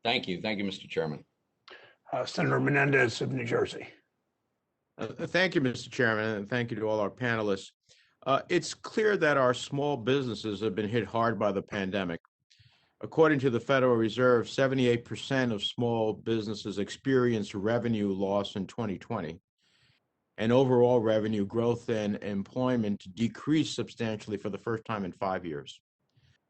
Thank you. Thank you, Mr. Chairman. Senator Menendez of New Jersey. Thank you, Mr. Chairman, and thank you to all our panelists. It's clear that our small businesses have been hit hard by the pandemic. According to the Federal Reserve, 78% of small businesses experienced revenue loss in 2020, and overall revenue growth and employment decreased substantially for the first time in 5 years.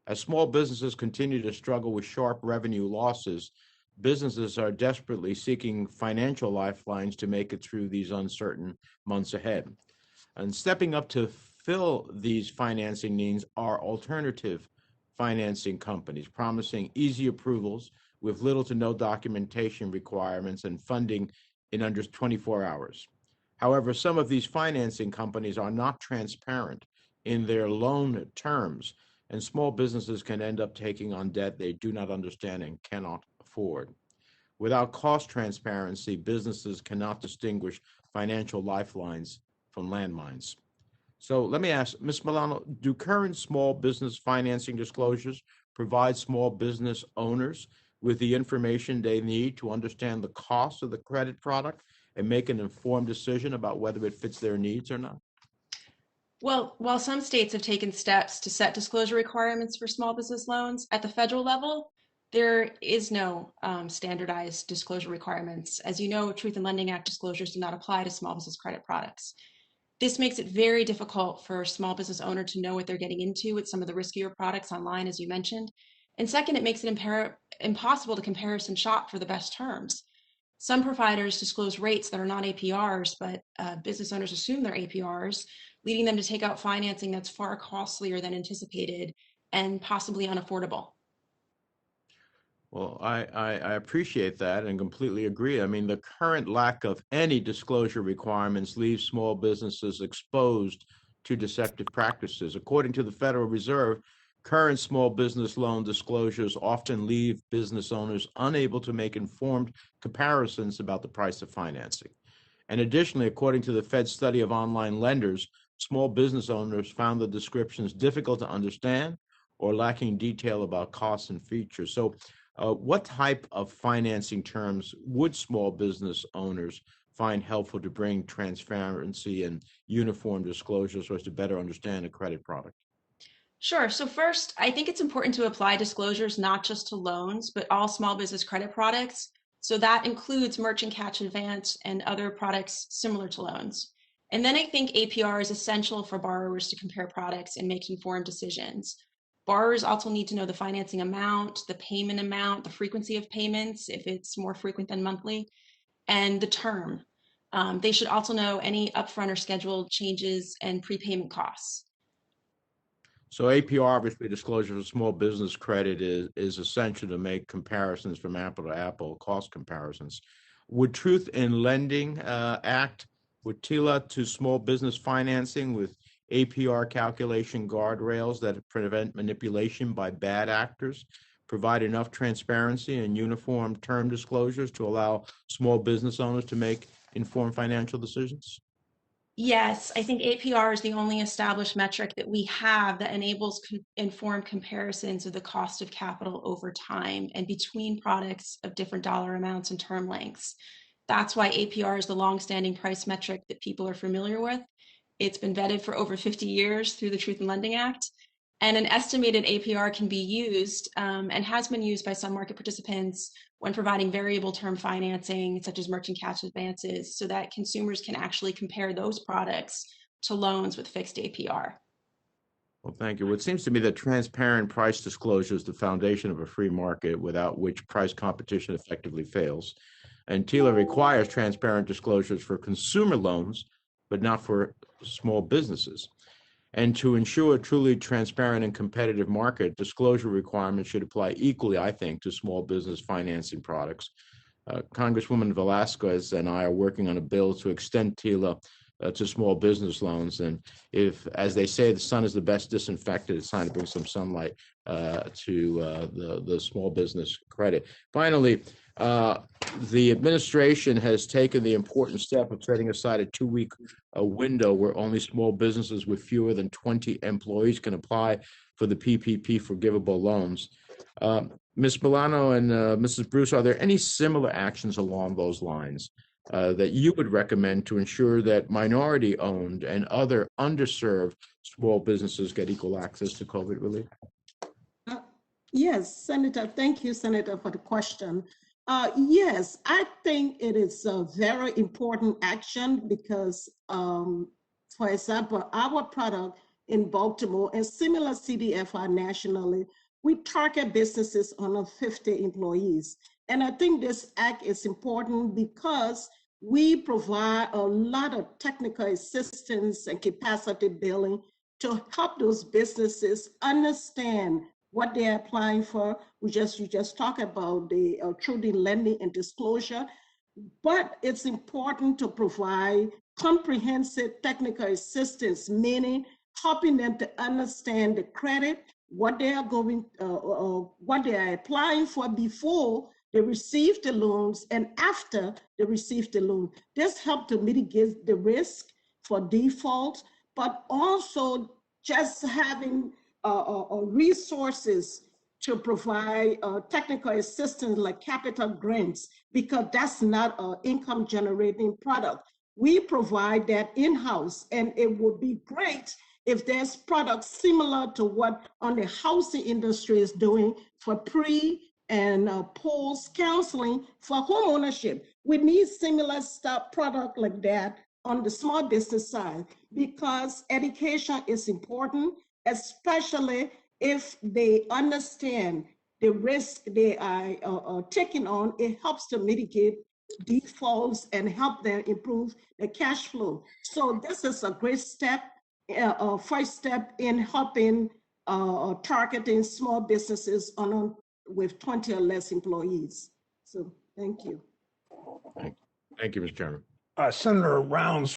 As small businesses continue to struggle with sharp revenue losses, businesses are desperately seeking financial lifelines to make it through these uncertain months ahead. And stepping up to fill these financing needs are alternative financing companies, promising easy approvals with little to no documentation requirements and funding in under 24 hours. However, some of these financing companies are not transparent in their loan terms, and small businesses can end up taking on debt they do not understand and cannot afford. Without cost transparency, businesses cannot distinguish financial lifelines from landmines. So let me ask, Ms. Milano, do current small business financing disclosures provide small business owners with the information they need to understand the cost of the credit product and make an informed decision about whether it fits their needs or not? Well, while some states have taken steps to set disclosure requirements for small business loans, at the federal level, there is no standardized disclosure requirements. As you know, Truth in Lending Act disclosures do not apply to small business credit products. This makes it very difficult for a small business owner to know what they're getting into with some of the riskier products online, as you mentioned. And second, it makes it impossible to comparison shop for the best terms. Some providers disclose rates that are not APRs, but business owners assume they're APRs, leading them to take out financing that's far costlier than anticipated and possibly unaffordable. Well, I appreciate that and completely agree. I mean, the current lack of any disclosure requirements leaves small businesses exposed to deceptive practices. According to the Federal Reserve, current small business loan disclosures often leave business owners unable to make informed comparisons about the price of financing. And additionally, according to the Fed study of online lenders, small business owners found the descriptions difficult to understand or lacking detail about costs and features. So what type of financing terms would small business owners find helpful to bring transparency and uniform disclosures so as to better understand a credit product? Sure. So first, I think it's important to apply disclosures not just to loans, but all small business credit products. So that includes merchant cash advance and other products similar to loans. And then I think APR is essential for borrowers to compare products and make informed decisions. Borrowers also need to know the financing amount, the payment amount, the frequency of payments, if it's more frequent than monthly, and the term. They should also know any upfront or scheduled changes and prepayment costs. So APR, obviously, disclosure for small business credit is essential to make comparisons from apple to apple, cost comparisons. Would Truth in Lending Act, would TILA to small business financing with APR calculation guardrails that prevent manipulation by bad actors provide enough transparency and uniform term disclosures to allow small business owners to make informed financial decisions? Yes, I think APR is the only established metric that we have that enables informed comparisons of the cost of capital over time and between products of different dollar amounts and term lengths. That's why APR is the longstanding price metric that people are familiar with. It's been vetted for over 50 years through the Truth in Lending Act. And an estimated APR can be used and has been used by some market participants when providing variable term financing, such as merchant cash advances, so that consumers can actually compare those products to loans with fixed APR. Well, thank you. Well, it seems to me that transparent price disclosure is the foundation of a free market, without which price competition effectively fails. And TILA requires transparent disclosures for consumer loans, but not for small businesses. And to ensure a truly transparent and competitive market, disclosure requirements should apply equally, I think, to small business financing products. Congresswoman Velasquez and I are working on a bill to extend TILA to small business loans. And if, as they say, the sun is the best disinfectant, it's time to bring some sunlight to the small business credit. Finally, the administration has taken the important step of setting aside a 2-week window where only small businesses with fewer than 20 employees can apply for the PPP forgivable loans. Ms. Milano and Mrs. Bruce, are there any similar actions along those lines that you would recommend to ensure that minority-owned and other underserved small businesses get equal access to COVID relief? Yes, Senator, thank you, Senator, for the question. Yes, I think it is a very important action because, for example, our product in Baltimore and similar CDFI nationally, we target businesses under 50 employees. And I think this act is important because we provide a lot of technical assistance and capacity building to help those businesses understand what they're applying for. You just talked about the true lending and disclosure, but it's important to provide comprehensive technical assistance, meaning helping them to understand the credit, what they are what they are applying for before they receive the loans and after they receive the loan. This helps to mitigate the risk for default, but also just having resources to provide technical assistance like capital grants, because that's not an income generating product. We provide that in-house, and it would be great if there's products similar to what on the housing industry is doing for pre and post counseling for home ownership. We need similar stuff, product like that on the small business side, because education is important, especially if they understand the risk they are taking on. It helps to mitigate defaults and help them improve the cash flow. So this is a great step, first step in helping targeting small businesses with 20 or less employees. So thank you. Thank you, Mr. Chairman. Senator Rounds